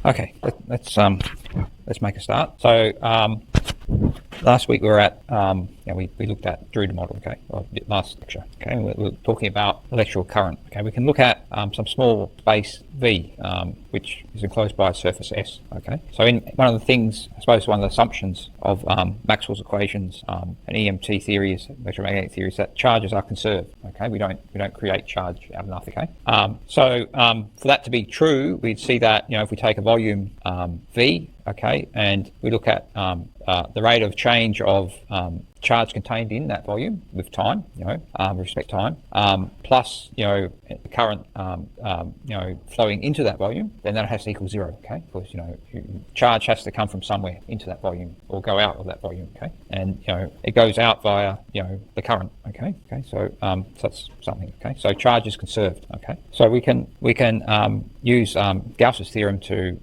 Okay, let's make a start. So last week we were at we looked at Drude model. Okay, or last lecture. Okay, we're talking about electrical current. Okay, we can look at some small space V, which is enclosed by a surface S. Okay, so in one of the things, I suppose one of the assumptions of Maxwell's equations and EMT theories, electromagnetic theories, that charges are conserved. Okay, we don't create charge out of nothing. Okay, so for that to be true, we'd see that if we take a volume V, okay, and we look at the rate of change of charge contained in that volume with time, with respect to time, plus the current flowing into that volume, then that has to equal zero. Okay, because charge has to come from somewhere into that volume or go out of that volume. Okay, and it goes out via the current. Okay, so that's something. Okay, so charge is conserved. Okay, so we can use Gauss's theorem to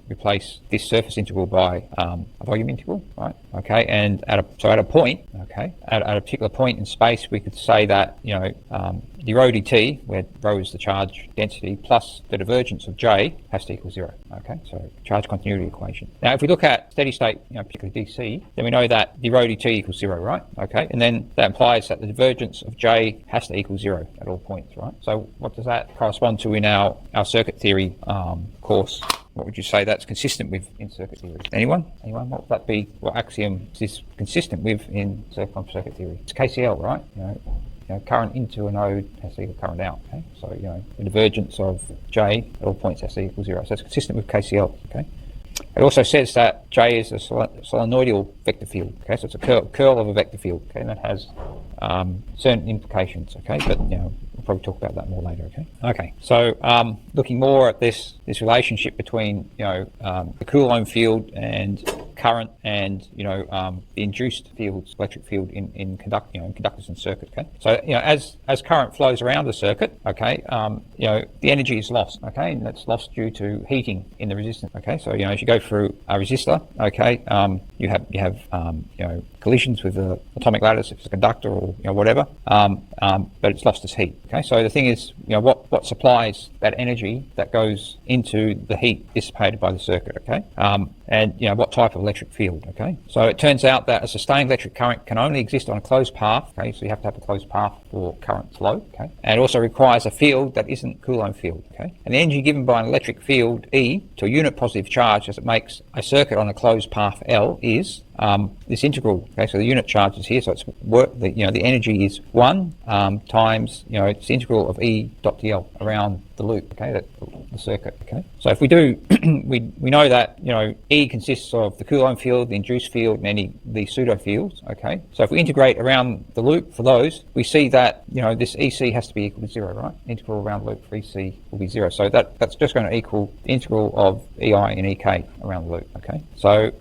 replace this surface integral by a volume integral, right? Okay, and at a point, okay, at a particular point in space, we could say that the rho dt, where rho is the charge density, plus the divergence of J has to equal zero. Okay, so charge continuity equation. Now, if we look at steady state, particularly DC, then we know that the rho dt equals zero, right? Okay, and then that implies that the divergence of J has to equal zero at all points, right? So what does that correspond to in our circuit theory course? What would you say that's consistent with in circuit theory? Anyone? What would that be? What axiom is this consistent with in circuit theory? It's KCL, right? Current into a node has to equal current out. Okay, so the divergence of J at all points has to equal zero. So it's consistent with KCL. Okay. It also says that J is a solenoidal vector field. Okay, so it's a curl of a vector field. Okay, and that has certain implications. Okay, but we'll probably talk about that more later. Okay, so looking more at this relationship between the Coulomb field and current and the induced fields, electric field in conductors and circuit. Okay, so as current flows around the circuit, okay, the energy is lost. Okay, and that's lost due to heating in the resistance. Okay, so as you go through a resistor, okay, you have collisions with the atomic lattice if it's a conductor or whatever, but it's lost its heat. Okay, so the thing is, what supplies that energy that goes into the heat dissipated by the circuit. Okay, and what type of electric field. Okay, so it turns out that a sustained electric current can only exist on a closed path. Okay, so you have to have a closed path for current flow. Okay, and it also requires a field that isn't Coulomb field. Okay, and the energy given by an electric field E to a unit positive charge as it makes a circuit on a closed path L is this integral. Okay, so the unit charge is here, so it's the energy is 1 times it's the integral of E dot dl around the loop. Okay, the circuit. Okay, so if we do we know that E consists of the Coulomb field, the induced field, and any the pseudo fields. Okay, so if we integrate around the loop for those, we see that this EC has to be equal to zero, right? Integral around the loop for EC will be zero, so that's just going to equal the integral of EI and EK around the loop. Okay, so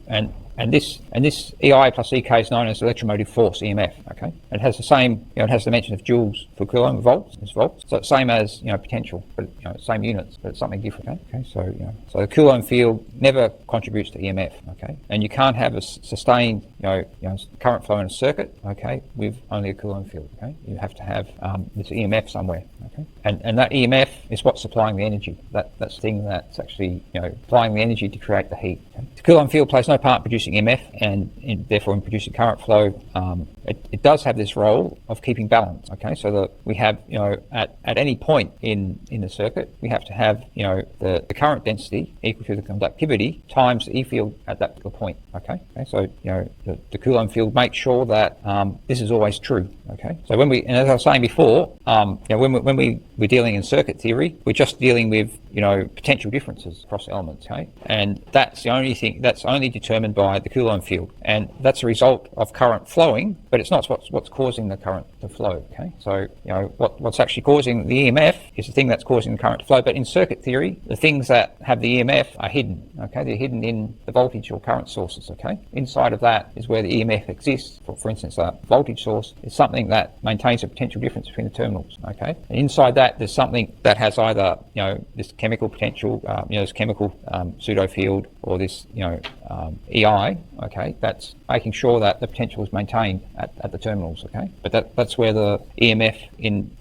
and this EI plus EK is known as electromotive force, EMF. Okay, it has the same, it has the dimension of joules for Coulomb, volts. It's volts, so it's same as potential, but same units, but it's something different. Okay, so so the Coulomb field never contributes to EMF. Okay, and you can't have a sustained current flow in a circuit. Okay, with only a Coulomb field. Okay, you have to have this EMF somewhere. Okay, and that EMF is what's supplying the energy. That's the thing that's actually applying the energy to create the heat. Okay? The Coulomb field plays no part in producing EMF and therefore in producing current flow. It does have this role of keeping balance. Okay, so that we have at any point in the circuit we have to have the current density equal to the conductivity times the E field at that particular point. Okay, so the Coulomb field makes sure that this is always true. Okay, so when we, and as I was saying before, when we're dealing in circuit theory, we're just dealing with potential differences across elements. Okay, and that's the only thing that's only determined by the Coulomb field, and that's a result of current flowing, but it's not what's causing the current to flow. Okay, so what's actually causing the EMF is the thing that's causing the current to flow. But in circuit theory, the things that have the EMF are hidden. Okay, they're hidden in the voltage or current sources. Okay, inside of that is where the EMF exists. For instance, a voltage source is something that maintains a potential difference between the terminals. Okay, and inside that there's something that has either this chemical potential, this chemical pseudo field, or this EI. Okay, that's making sure that the potential is maintained at the terminals. Okay, but that's where the EMF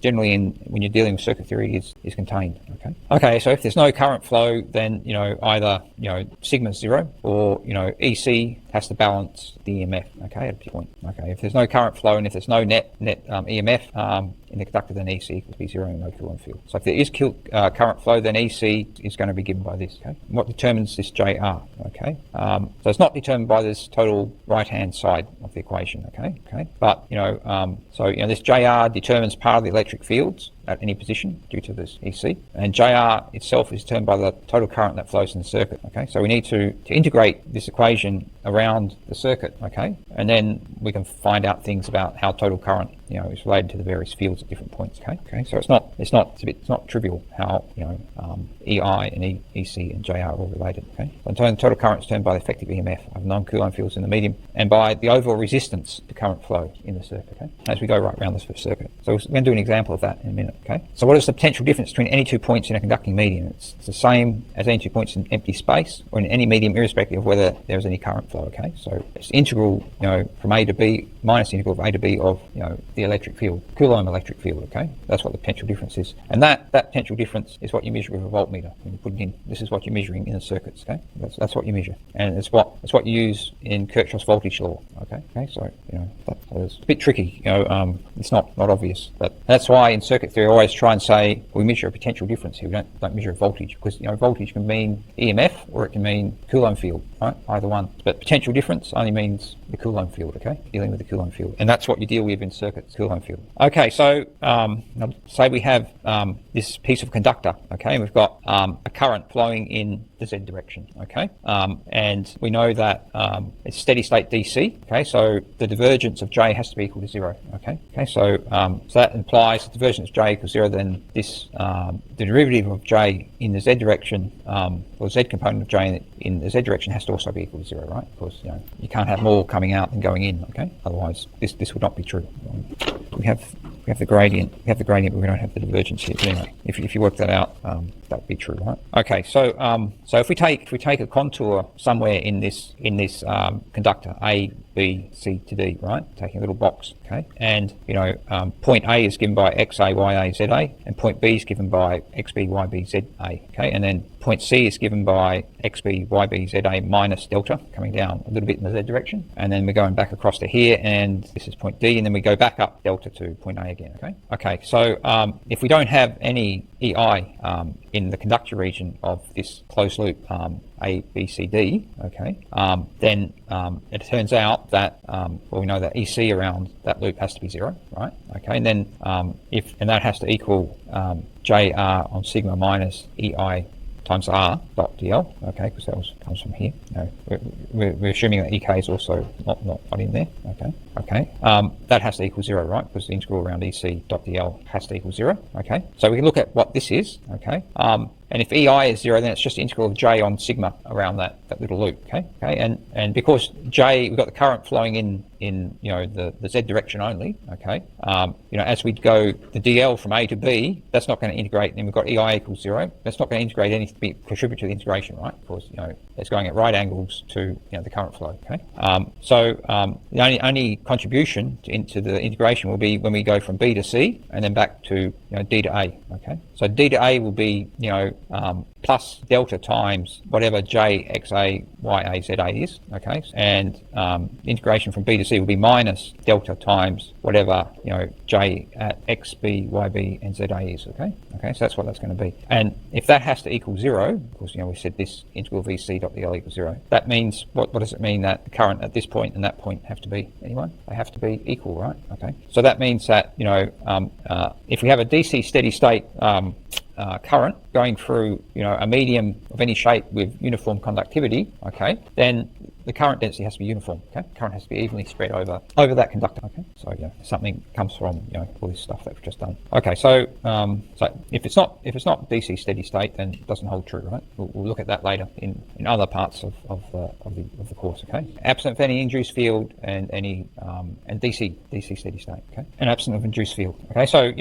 generally when you're dealing with circuit theory is contained. Okay, so if there's no current flow, then either sigma is 0, or EC has to balance the EMF, okay, at a point. Okay, if there's no current flow and if there's no net EMF in the conductor, then EC equals be 0 and no Coulomb field. So if there is current flow, then EC is going to be given by this. Okay, what determines this JR? Okay, so it's not determined by this total right-hand side of the equation. Okay, but this JR determines part of the electric fields at any position due to this EC, and JR itself is determined by the total current that flows in the circuit. Okay, so we need to integrate this equation around the circuit. Okay, and then we can find out things about how total current is related to the various fields at different points. Okay, so it's not trivial how EI and EC and JR are all related. Okay, so total current is determined by the effective EMF of non-Coulomb fields in the medium and by the overall resistance to current flow in the circuit. Okay, as we go right around this circuit. So we're going to do an example of that in a minute. Okay, so what is the potential difference between any 2 points in a conducting medium? It's the same as any 2 points in empty space or in any medium, irrespective of whether there is any current flow. Okay, so it's integral, from A to B minus the integral of A to B of the electric field, Coulomb electric field. Okay, that's what the potential difference is, and that potential difference is what you measure with a voltmeter when you put it in. This is what you're measuring in the circuits. Okay, that's what you measure, and it's what you use in Kirchhoff's voltage law. Okay, so it's a bit tricky. It's not obvious, but that's why in circuit theory I always try and say we measure a potential difference here. We don't measure a voltage, because voltage can mean EMF or it can mean Coulomb field, right? Either one. But potential difference only means the Coulomb field. Okay, dealing with the Coulomb field, and that's what you deal with in circuits, Coulomb field. Okay, so say we have this piece of conductor. Okay, and we've got a current flowing in the Z direction. Okay, and we know that it's steady state DC. Okay, so the divergence of J has to be equal to 0. Okay, so that implies the divergence of J equals 0. Then this the derivative of J in the Z direction, or Z component of J in the Z direction, has to also be equal to 0, right? Because you can't have more coming out than going in. Okay, otherwise this would not be true. We have the gradient. We have the gradient, but we don't have the divergence here. But anyway, if you work that out, that would be true, right? Okay, so if we take a contour somewhere in this conductor A, B, C to D, right? Taking a little box, okay, and point A is given by XA, YA, ZA, and point B is given by XB, YB, ZA, okay, and then point C is given by XB, YB, ZA minus delta, coming down a little bit in the Z direction, and then we're going back across to here, and this is point D, and then we go back up delta to point A again. Okay, so if we don't have any EI in the conductor region of this closed loop A, B, C, D, okay, then it turns out that we know that EC around that loop has to be 0, right? Okay, and then and that has to equal JR on sigma minus EI times R dot DL, okay, because that comes from here. We're assuming that EK is also not in there, okay. That has to equal 0, right, because the integral around EC dot DL has to equal 0, okay. So we can look at what this is, okay. And if EI is 0, then it's just the integral of J on sigma around that little loop, okay. And because J, we've got the current flowing in the Z direction only, okay. As we go the DL from A to B, that's not going to integrate. And then we've got EI equals 0. That's not going to integrate anything, contribute to the integration, right? Because it's going at right angles to the current flow, okay. So the only contribution into the integration will be when we go from B to C and then back to D to A, okay. So D to A will be plus delta times whatever J, XA, YA, ZA is, okay, and integration from B to C will be minus delta times whatever J at XB, YB, and ZA is, okay, so that's what that's going to be. And if that has to equal 0, of course, we said this integral VC dot DL equals 0. That means what does it mean that the current at this point and that point have to be? Anyway, they have to be equal, right? Okay, so that means that if we have a DC steady state current going through a medium of any shape with uniform conductivity, okay, then the current density has to be uniform, okay? Current has to be evenly spread over that conductor, okay? So something comes from all this stuff that we've just done. Okay, so if it's not DC steady state, then it doesn't hold true, right? We'll look at that later in other parts of the course, okay? Absent of any induced field and any and DC steady state, okay? And absent of induced field, okay? So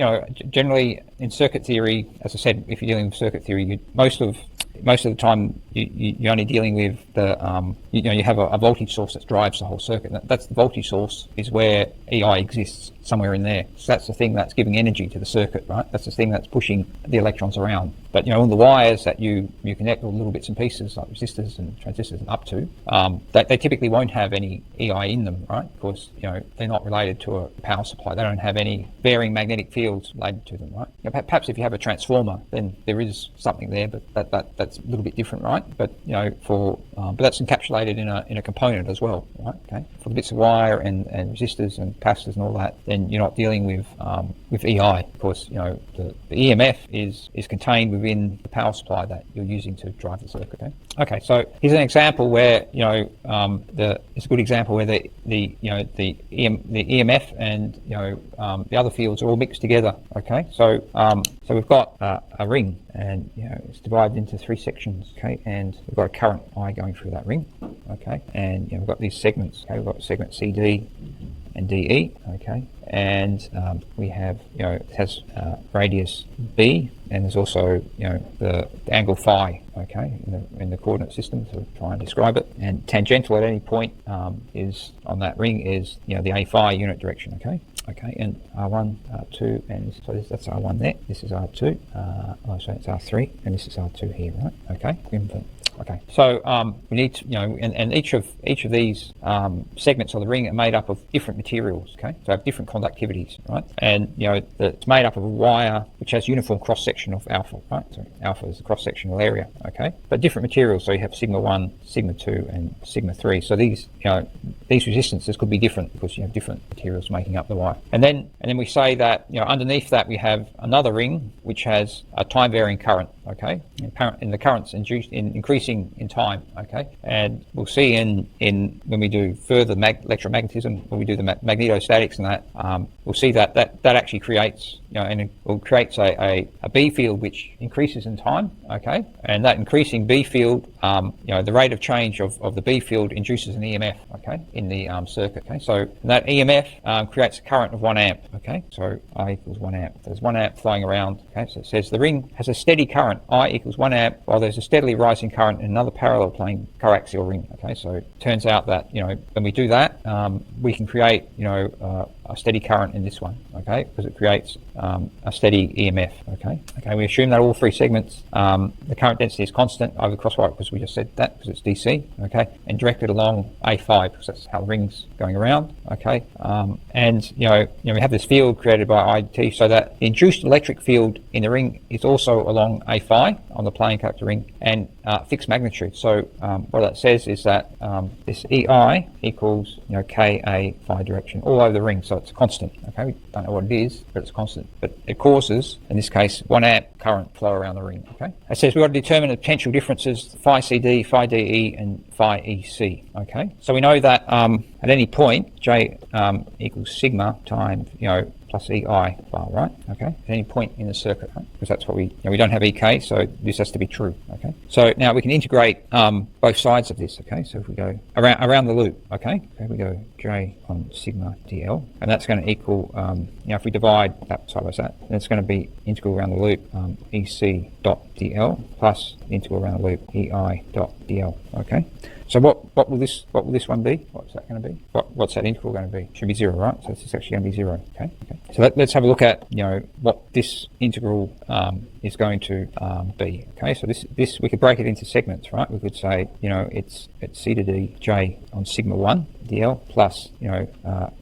generally in circuit theory, as I said, if you're dealing with circuit theory, most of most of the time you're only dealing with the you have a voltage source that drives the whole circuit. That's the voltage source is where EI exists somewhere in there. So that's the thing that's giving energy to the circuit, right? That's the thing that's pushing the electrons around. But all the wires that you connect all the little bits and pieces like resistors and transistors and up to, they typically won't have any EI in them, right? Because they're not related to a power supply. They don't have any varying magnetic fields related to them, right? Perhaps if you have a transformer, then there is something there, but that's a little bit different, right? But but that's encapsulated in a component as well, right? Okay, for the bits of wire and resistors and capacitors and all that, then you're not dealing with EI. Of course, the EMF is contained within the power supply that you're using to drive the circuit. Okay, so here's an example where it's a good example where the EMF and the other fields are all mixed together. Okay, so we've got a ring, and it's divided into 3 sections. Okay, and we've got a current I going through that ring. Okay, and we've got these segments. Okay, we've got segment CD and DE. Okay, and we have it has radius B, and there's also the angle phi. Okay, in the coordinate system to try and describe it, and tangential at any point is on that ring is the A phi unit direction. Okay, and R1, R2, and so that's R1 there. This is R2. Sorry, it's R3, and this is R2 here, right? Okay. Okay, so we need to, and each of these segments of the ring are made up of different materials. Okay, so have different conductivities, right? And it's made up of a wire which has uniform cross section of alpha, right? So alpha is the cross sectional area. Okay, but different materials. So you have sigma 1, sigma 2, and sigma 3. So these resistances could be different because you have different materials making up the wire. And then we say that underneath that we have another ring which has a time varying current. Okay, and the current's increasing in time. Okay, and we'll see in when we do further electromagnetism, when we do the magnetostatics and that, we'll see that actually creates and it will creates a B field which increases in time. Okay, and that increasing B field, the rate of change of the B field induces an EMF. Okay, in the circuit. Okay, so that EMF creates a current of 1 amp. Okay, so I equals 1 amp. There's 1 amp flowing around. Okay, so it says the ring has a steady current I equals 1 amp, while there's a steadily rising current in another parallel plane coaxial ring. Okay, so it turns out that when we do that, we can create a steady current in this one. Okay, because it creates a steady EMF. Okay, we assume that all 3 segments, the current density is constant over the crosswire because we just said that because it's DC. Okay, and directed along A phi because that's how the ring's going around. Okay, and we have this field created by IT so that the induced electric field in the ring is also along A phi on the plane character ring and fixed magnitude. So what that says is that this EI equals Ka phi direction all over the ring, so it's constant. Okay, we don't know what it is, but it's constant. But it causes, in this case, 1 amp current flow around the ring. Okay, it says we've got to determine the potential differences phi CD, phi DE, and phi EC. Okay, so we know that at any point J equals sigma times plus EI bar, right? Okay, at any point in the circuit, right? Because that's what we don't have EK, so this has to be true. Okay, so now we can integrate both sides of this. Okay, so if we go around the loop, okay, we go J on sigma DL, and that's going to equal if we divide that side by side, then it's going to be integral around the loop EC dot DL plus integral around the loop EI dot DL. Okay, so what will this one be? What's that going to be? What's that integral going to be? Should be 0, right? So it's actually going to be 0. Okay. So let's have a look at what this integral is going to be. Okay. So this we could break it into segments, right? We could say it's C to D J on sigma 1 DL plus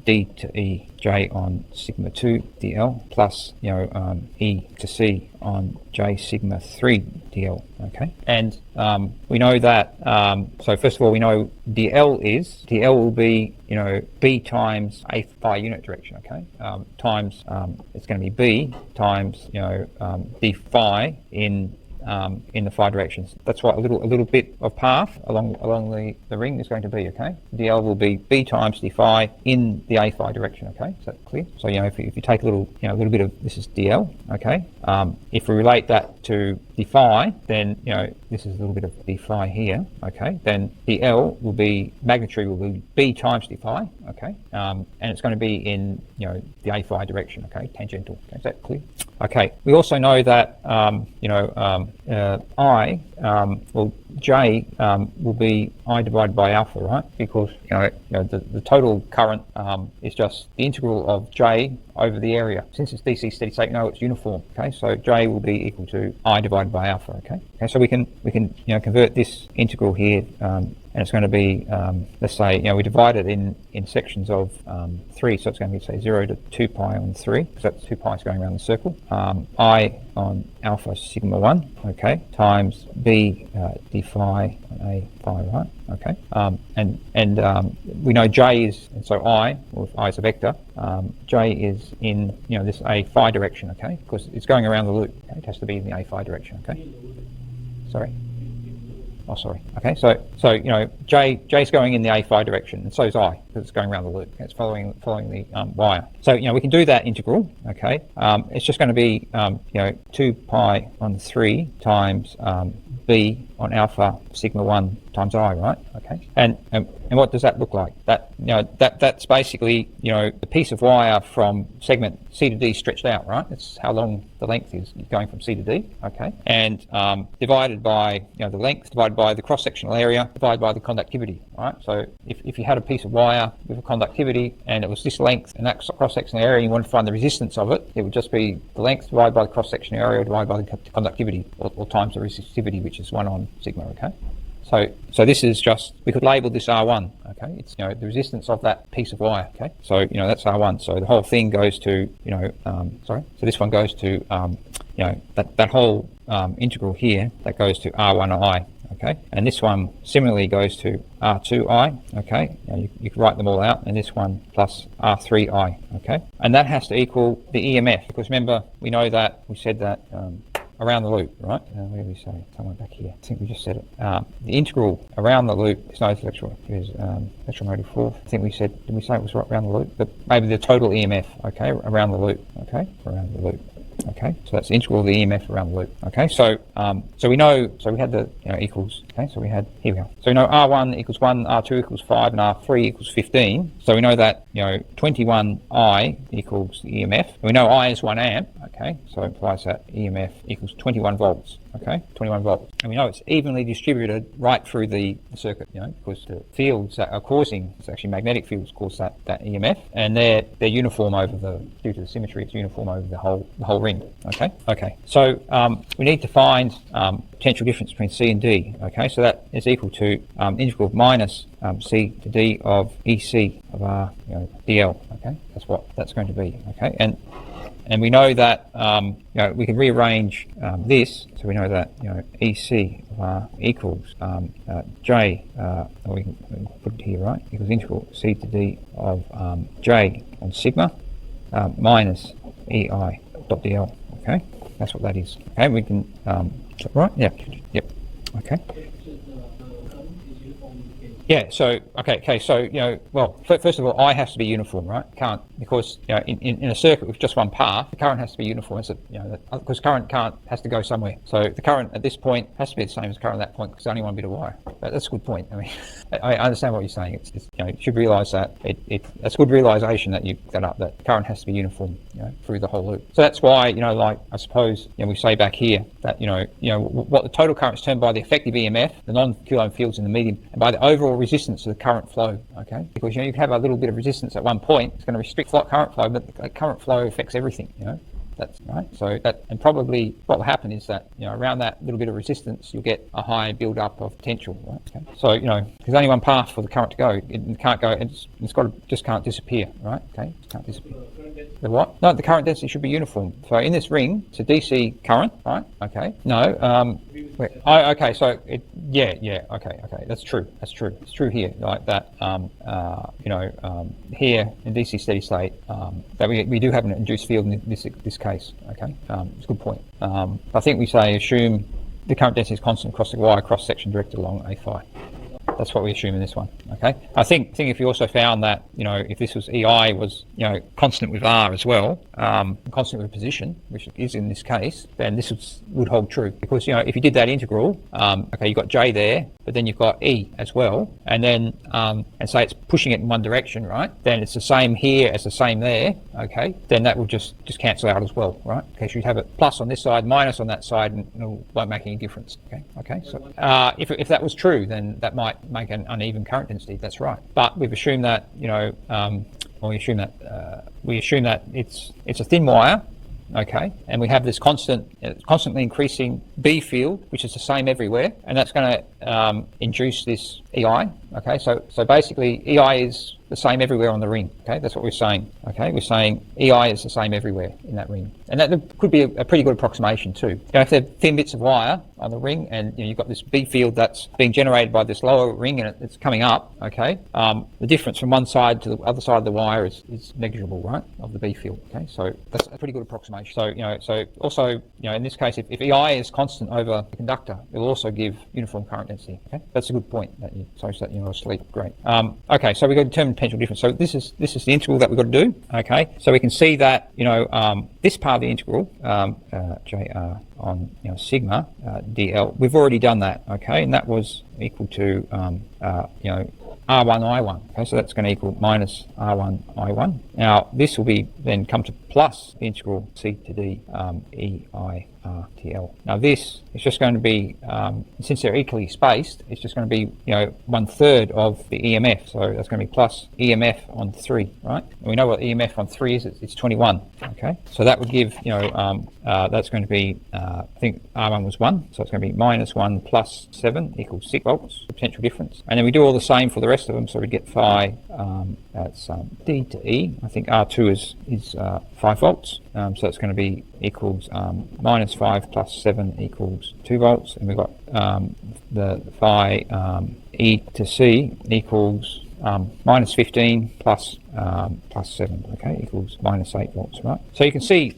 D to E J on sigma 2 DL plus E to C on J sigma 3 DL. Okay, and we know that so first of all we know DL will be B times A phi unit direction. Okay, times it's going to be B times D phi in the phi directions. That's what a little bit of path along the ring is going to be. Okay, DL will be B times D phi in the A phi direction. Okay, is that clear? So if you take a little bit of this is DL. Okay, if we relate that to D phi, then this is a little bit of D phi here. Okay, then DL will be magnitude will be B times D phi. Okay, and it's going to be in the A phi direction. Okay, tangential. Okay, is that clear? Okay, we also know that I, well, J will be I divided by alpha, right? Because the total current is just the integral of J over the area. Since it's DC steady state, no, it's uniform. Okay, so J will be equal to I divided by alpha. Okay, so we can convert this integral here, and it's going to be let's say we divide it in sections of 3, so it's going to be say 0 to 2 pi on 3, because that's 2 pi is going around the circle. I on alpha sigma 1, okay, times B d phi on A phi, right? Okay, and we know J is, and so I, or if I is a vector, J is in this A phi direction, okay, because it's going around the loop. Okay? It has to be in the A phi direction. Okay, sorry. Oh, sorry. Okay, so J's going in the A phi direction, and so is I, because it's going around the loop. It's following the wire. So we can do that integral. Okay, it's just going to be 2 pi on 3 times B on alpha sigma 1 times I, right? Okay, and what does that look like? That that's basically the piece of wire from segment C to D stretched out, right? It's how long the length is going from C to D. Okay, and divided by the length divided by the cross sectional area divided by the conductivity, right? So if you had a piece of wire with a conductivity and it was this length and that cross sectional area, and you want to find the resistance of it, it would just be the length divided by the cross sectional area divided by the conductivity, or times the resistivity, which is 1 on sigma. Okay. So this is just, we could label this R1, okay? It's the resistance of that piece of wire, okay? So that's R1. So the whole thing goes to so this one goes to that whole integral here, that goes to R1I, okay? And this one similarly goes to R2I, okay? You can write them all out, and this one plus R3I, okay? And that has to equal the EMF, because remember we know that we said that around the loop, right? Where do we say? Somewhere back here. I think we just said it. The integral around the loop is not electromotive force. I think we said, did we say it was right around the loop? But maybe the total EMF, okay, around the loop, okay, around the loop. Okay, so that's the integral of the EMF around the loop. Okay, so we know, so we had the equals. Okay, so we had, here we go. So we know R1 equals 1, R2 equals 5, and R3 equals 15. So we know that 21I equals the EMF. And we know I is 1 amp. Okay, so it implies that EMF equals 21 volts. Okay, 21 volts. And we know it's evenly distributed right through the circuit, because the fields that are causing, it's actually magnetic fields cause that EMF, and they're uniform over due to the symmetry, it's uniform over the whole ring. Okay. So we need to find potential difference between C and D. Okay, so that is equal to integral of minus C to D of EC of R DL. Okay, that's what that's going to be. Okay, and we know that we can rearrange this, so we know that EC of R equals J, we can put it here, right, equals integral C to D of J on sigma minus EI dot DL. Okay, that's what that is. Okay, we can right, yep, okay. Yeah, so, okay, so, well, first of all, I has to be uniform, right? Can't, because, in a circuit with just one path, the current has to be uniform, because current has to go somewhere. So the current at this point has to be the same as current at that point, because it's only one bit of wire. But that's a good point. I mean, I understand what you're saying. You should realise that that's good realisation that you set up, that current has to be uniform, through the whole loop. So that's why, like, I suppose, we say back here that, what the total current is termed by the effective EMF, the non-Coulomb fields in the medium, and by the overall resistance of the current flow, okay? Because you can have a little bit of resistance at one point, it's going to restrict current flow, but the current flow affects everything, That's right. So that, and probably what will happen is that around that little bit of resistance, you'll get a high build-up of potential. Right? Okay. So there's only one path for the current to go. It can't go. It's got to just can't disappear. Right? Okay. It can't disappear. The what? No, the current density should be uniform. So in this ring, it's a DC current. Right? Okay. No. Okay. So Okay. That's true. It's true here. Like that. Here in DC steady state, that we do have an induced field in this case. Okay, it's a good point. I think we say assume the current density is constant across the wire cross section directed along A phi. That's what we assume in this one. Okay. I think if you also found that, if this was EI was, constant with R as well, constant with position, which is in this case, then this would hold true. Because, if you did that integral, okay, you've got J there, but then you've got E as well, and then, and say it's pushing it in one direction, right? Then it's the same here as the same there, okay? Then that will just cancel out as well, right? Okay, so you'd have it plus on this side, minus on that side, and it won't make any difference, okay? So if that was true, then that might make an uneven current density, that's right. But we've assumed that, we assume that it's a thin wire, okay, and we have this constantly increasing B field, which is the same everywhere, and that's going to induce this EI. Okay, so basically EI is the same everywhere on the ring. Okay, that's what we're saying. Okay, we're saying EI is the same everywhere in that ring, and that could be a pretty good approximation too. If they're thin bits of wire on the ring, and you've got this B field that's being generated by this lower ring, and it's coming up. Okay, the difference from one side to the other side of the wire is negligible, right, of the B field. Okay, so that's a pretty good approximation. So also in this case, if EI is constant over the conductor, it will also give uniform current density. Okay, that's a good point that you you're asleep. Great. Okay, so we've got to determine potential difference. So this is the integral that we've got to do. Okay, so we can see that this part of the integral JR on sigma dl, we've already done that. Okay, and that was equal to R1I1. Okay, so that's going to equal minus R1I1. Now this will be then come to plus the integral C to D EIRTL. Now this is just going to be, since they're equally spaced, it's just going to be 1/3 of the EMF. So that's going to be plus EMF on 3, right? And we know what EMF on 3 is. It's 21. Okay, so that would give that's going to be I think R1 was 1, so it's going to be minus 1 plus 7 equals 6 volts, the potential difference. And then we do all the same for the rest of them, so we get phi, that's D to E. I think R2 is 5 volts, so it's going to be equals minus 5 plus 7 equals 2 volts, and we've got the phi E to C equals minus 15 plus 7, okay, equals minus 8 volts, right? So you can see,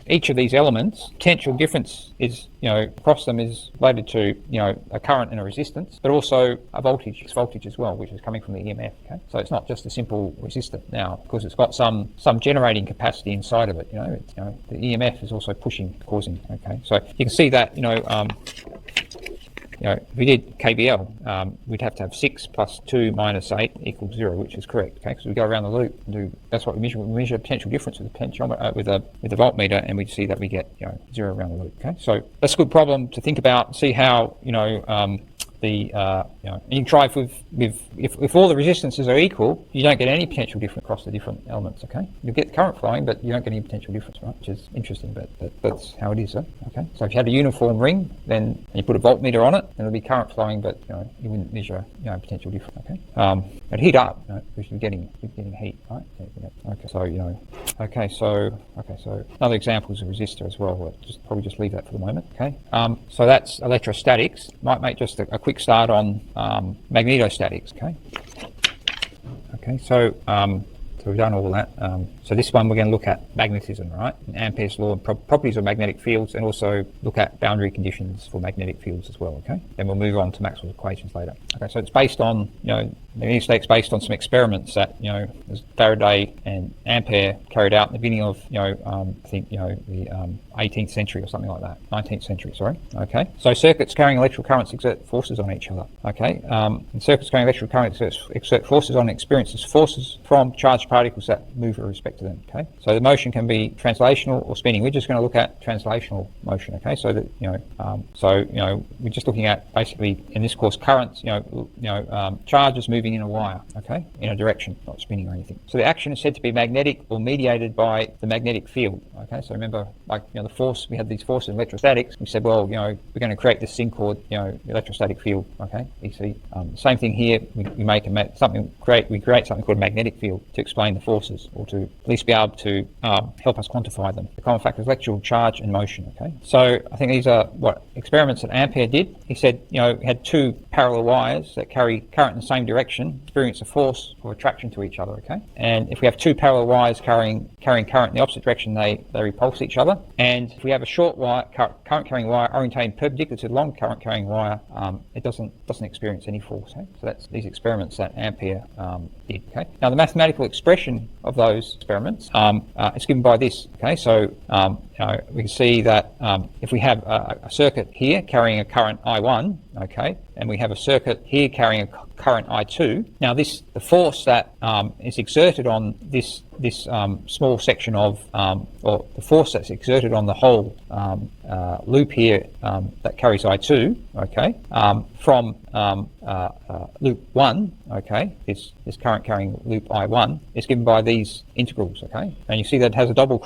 each of these elements, potential difference is, across them is related to, a current and a resistance, but also a voltage as well, which is coming from the EMF, okay? So it's not just a simple resistor now, because it's got some generating capacity inside of it, the EMF is also causing, okay? So you can see that, if we did KBL, we'd have to have 6 plus 2 minus 8 equals 0, which is correct, okay? Because we go around the loop and that's what we measure. We measure potential difference with the potentiometer, with the voltmeter, and we see that we get 0 around the loop. Okay, so that's a good problem to think about. See how you can try if all the resistances are equal, you don't get any potential difference across the different elements. Okay, you get current flowing, but you don't get any potential difference, right? Which is interesting, but that's how it is. Okay, so if you had a uniform ring, then you put a voltmeter on it, then it'll be current flowing, but you wouldn't measure potential difference. Okay, but heat up, because you're getting heat, right? Okay, so another example is a resistor as well. We'll probably just leave that for the moment. Okay, so that's electrostatics. Might make just a quick start on magnetostatics. Okay, so we've done all that. So this one we're going to look at magnetism, right? And Ampere's law and properties of magnetic fields, and also look at boundary conditions for magnetic fields as well. Okay, then we'll move on to Maxwell's equations later. Okay, so it's based on magnetostatics based on some experiments that as Faraday and Ampere carried out in the beginning of I think the 18th century or something like that, 19th century, sorry. Okay, so circuits carrying electrical currents exert forces on each other. Okay, and circuits carrying electrical currents exert forces on experiences forces from charged particles that move with respect to them. Okay, so the motion can be translational or spinning. We're just going to look at translational motion. Okay, so that we're just looking at basically in this course currents. Charges moving in a wire. Okay, in a direction, not spinning or anything. So the action is said to be magnetic or mediated by the magnetic field. Okay, so remember, the force, we had these forces in electrostatics. We said, well, we're going to create this thing called the electrostatic field. Okay, EC. Same thing here. We create something called a magnetic field to explain the forces, or to at least be able to help us quantify them. The common factors: electrical charge and motion. Okay, so I think these are what experiments that Ampere did. He said, he had two parallel wires that carry current in the same direction experience a force of attraction to each other, okay? And if we have two parallel wires carrying current in the opposite direction, they repulse each other. And if we have a short wire, current carrying wire orientated perpendicular to the long current carrying wire, it doesn't experience any force. Okay? So that's these experiments that Ampere did. Okay. Now the mathematical expression of those experiments is given by this. Okay. So we can see that if we have a circuit here carrying a current I1, okay, and we have a circuit here carrying a current I2. Now the force that is exerted on this small section of, or the force that's exerted on the whole loop here that carries I2, okay, from loop 1, okay, this current carrying loop I1 is given by these integrals, okay, and you see that it has a double